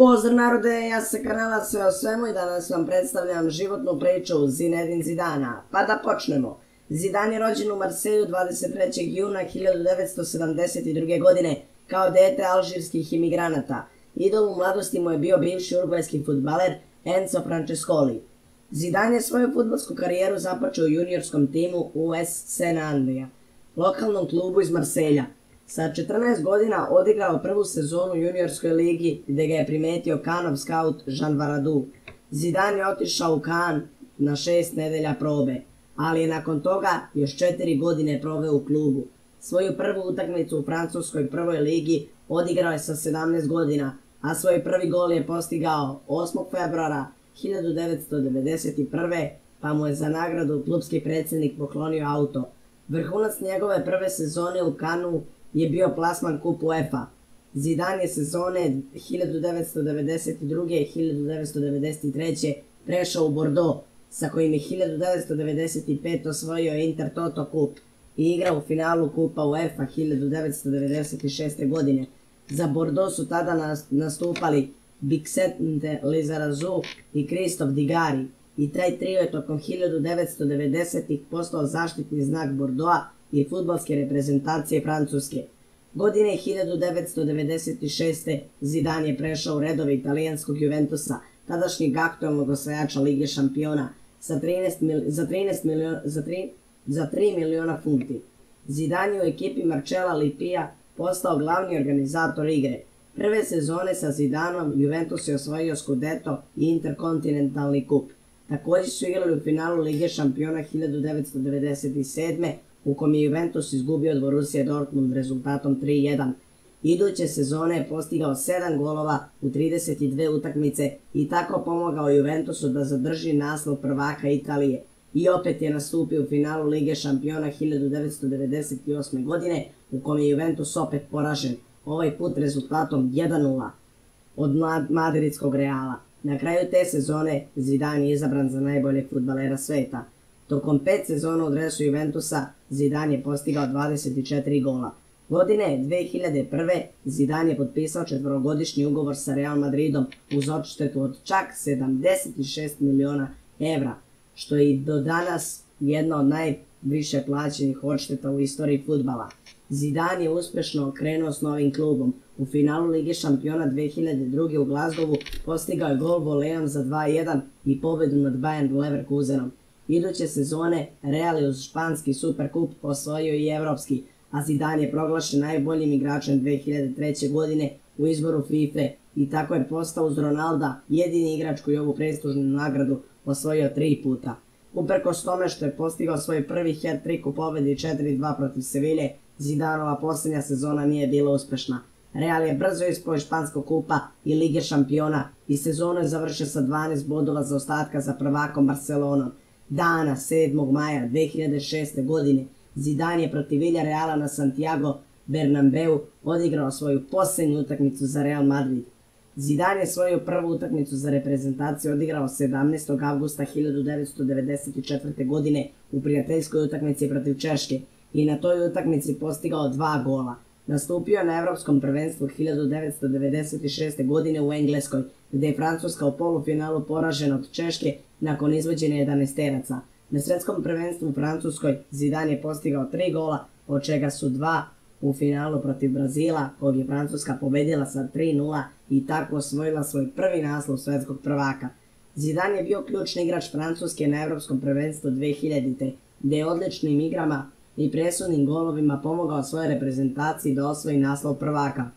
Pozdrav narode, ja sam sa kanala Sve o svemu i danas vam predstavljam životnu priču Zinedine Zidana. Pa da počnemo. Zidane je rođen u Marseju 23. juna 1972. godine kao dete alžirskih imigranata. Idol u mladosti mu je bio bivši urugvajski fudbaler Enzo Francescoli. Zidane je svoju fudbalsku karijeru započeo u juniorskom timu US Seine-Andrija, lokalnom klubu iz Marselja. Sa 14 godina odigrao prvu sezonu u juniorskoj ligi gdje ga je primetio Canov scout Jean Varadou. Zidane je otišao u Cannes na 6 nedelja probe, ali je nakon toga još 4 godine proveo u klubu. Svoju prvu utakmicu u francuskoj prvoj ligi odigrao je sa 17 godina, a svoj prvi gol je postigao 8. februara 1991. pa mu je za nagradu klubski predsjednik poklonio auto. Vrhunac njegove prve sezone u Cannesu je bio plasman kup UEFA. Zidane je sezone 1992. i 1993. prešao u Bordeaux, sa kojim je 1995. osvojio Intertoto kup i igrao u finalu kupa UEFA 1996. godine. Za Bordeaux su tada nastupali Bixente Lizarazu i Christophe Digari i taj trio je tokom 1990-ih postao zaštitni znak Bordeauxa i fudbalske reprezentacije Francuske. Godine 1996. Zidane je prešao u redove italijanskog Juventusa, tadašnjeg aktualnog osvajača Lige šampiona, za 3 miliona funti. Zidane je u ekipi Marcella Lippija postao glavni organizator igre. Prve sezone sa Zidanom Juventus je osvojio Scudetto i Interkontinentalni kup. Također su igrali u finalu Lige šampiona 1997. u kom je Juventus izgubio od Borussia Dortmund rezultatom 3:1. Iduće sezone je postigao 7 golova u 32 utakmice i tako pomogao Juventusu da zadrži naslov prvaka Italije. I opet je nastupio u finalu Lige šampiona 1998. godine u kom je Juventus opet poražen, ovaj put rezultatom 1:0 od madridskog Reala. Na kraju te sezone Zidane je izabran za najboljeg fudbalera sveta. Tokom 5 sezona u dresu Juventusa Zidane je postigao 24 gola. Godine 2001. Zidane je potpisao 4-godišnji ugovor sa Real Madridom uz odštetu od čak 76 miliona evra, što je i do danas jedna od najviše plaćenih odšteta u istoriji fudbala. Zidane je uspješno krenuo s novim klubom. U finalu Lige šampiona 2002. u Glasgowu postigao je gol volejom za 2:1 i pobedu nad Bayer Leverkusenom. Iduće sezone Real je uz španski superkup osvojio i evropski, a Zidane je proglašen najboljim igračem 2003. godine u izboru FIFA i tako je postao uz Ronalda jedini igrač koji ovu prestižnu nagradu osvojio 3 puta. Uprkos tome što je postigao svoj prvi hat-trick u pobedi 4:2 protiv Sevilje, Zidanova posljednja sezona nije bila uspješna. Real je brzo ispao iz španskog kupa i Lige šampiona i sezonu je završio sa 12 bodova zaostatka za prvakom Barcelonom. Dana 7. maja 2006. godine Zidane je protiv Villarreala na Santiago Bernabeu odigrao svoju posljednju utakmicu za Real Madrid. Zidane je svoju prvu utakmicu za reprezentaciju odigrao 17. avgusta 1994. godine u prijateljskoj utakmici protiv Češke i na toj utakmici postigao 2 gola. Nastupio je na Evropskom prvenstvu 1996. godine u Engleskoj, gdje je Francuska u polufinalu poražena od Češke nakon izvođenja 11-teraca. Na svjetskom prvenstvu u Francuskoj Zidane je postigao 3 gola, od čega su 2 u finalu protiv Brazila, kog je Francuska pobedila sa 3:0 i tako osvojila svoj prvi naslov svjetskog prvaka. Zidane je bio ključni igrač Francuske na Evropskom prvenstvu 2000. gdje je odličnim igrama i presudnim golovima pomogao svojoj reprezentaciji da osvoji naslov prvaka.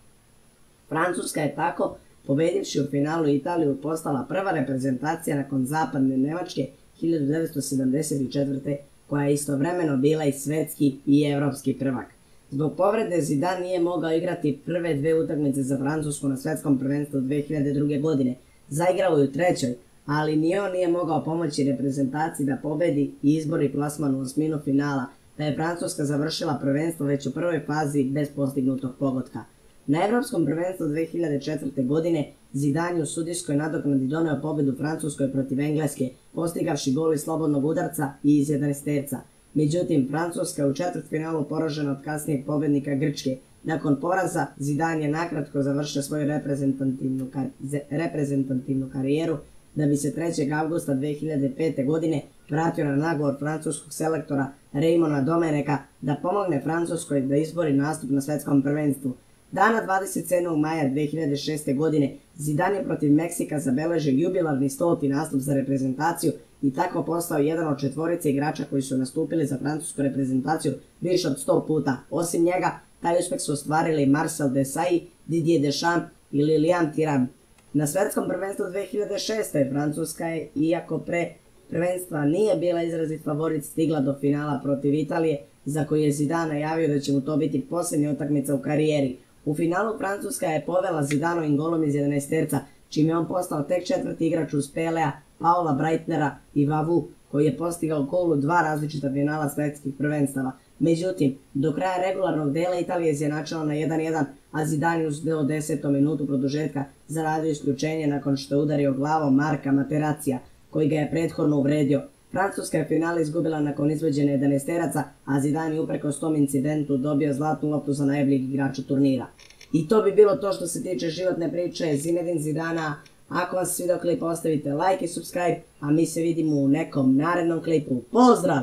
Francuska je tako, pobedivši u finalu Italiju, postala prva reprezentacija nakon zapadne Nemačke 1974. koja je istovremeno bila i svetski i evropski prvak. Zbog povrede Zidane nije mogao igrati prve 2 utakmice za Francusku na svjetskom prvenstvu 2002. godine. Zaigrao je u trećoj, ali ni on nije mogao pomoći reprezentaciji da pobedi i izbori plasman u osminu finala, da je Francuska završila prvenstvo već u prvoj fazi bez postignutog pogotka. Na Evropskom prvenstvu 2004. godine Zidane u sudijskoj nadoknadi doneo pobedu Francuskoj protiv Engleske, postigavši gol iz slobodnog udarca i iz 11-terca. Međutim, Francuska je u četvrtfinalu poražena od kasnijeg pobednika Grčke Nakon poraza, Zidane je nakratko završio svoju reprezentativnu karijeru da bi se 3. avgusta 2005. godine vratio na nagovor francuskog selektora Raymonda Domeneka da pomogne Francuskoj da izbori nastup na svetskom prvenstvu. Dana 27. maja 2006. godine Zidane je protiv Meksika zabeležio jubilarni 100. nastup za reprezentaciju i tako postao jedan od 4 igrača koji su nastupili za francusku reprezentaciju više od 100 puta. Osim njega, taj uspeh su ostvarili Marcel Desailly, Didier Deschamps i Lilian Thuram. Na svetskom prvenstvu 2006. Francuska je, iako pre prvenstva nije bila izrazit favorit, stigla do finala protiv Italije, za koju je Zidane najavio da će mu to biti posljednja utakmica u karijeri. U finalu Francuska je povela Zidanovim golom iz 11-terca, čime je on postao tek 4. igrač uz Pelea, Paula Breitnera i Vavu, koji je postigao gol u 2 različita finala svetskih prvenstava. Međutim, do kraja regularnog dela Italija je izjednačila na 1:1, a Zidane je u 10. minutu produžetka zaradio isključenje nakon što je udario glavom Marka Materacija, koji ga je prethodno uvredio. Francuska je finale izgubila nakon izvođene 11-teraca, a Zidane je uprkos tom incidentu dobio zlatnu loptu za najboljeg igrača turnira. I to bi bilo to što se tiče životne priče Zinedine Zidana. Ako vam se svidio klip, ostavite like i subscribe, a mi se vidimo u nekom narednom klipu. Pozdrav!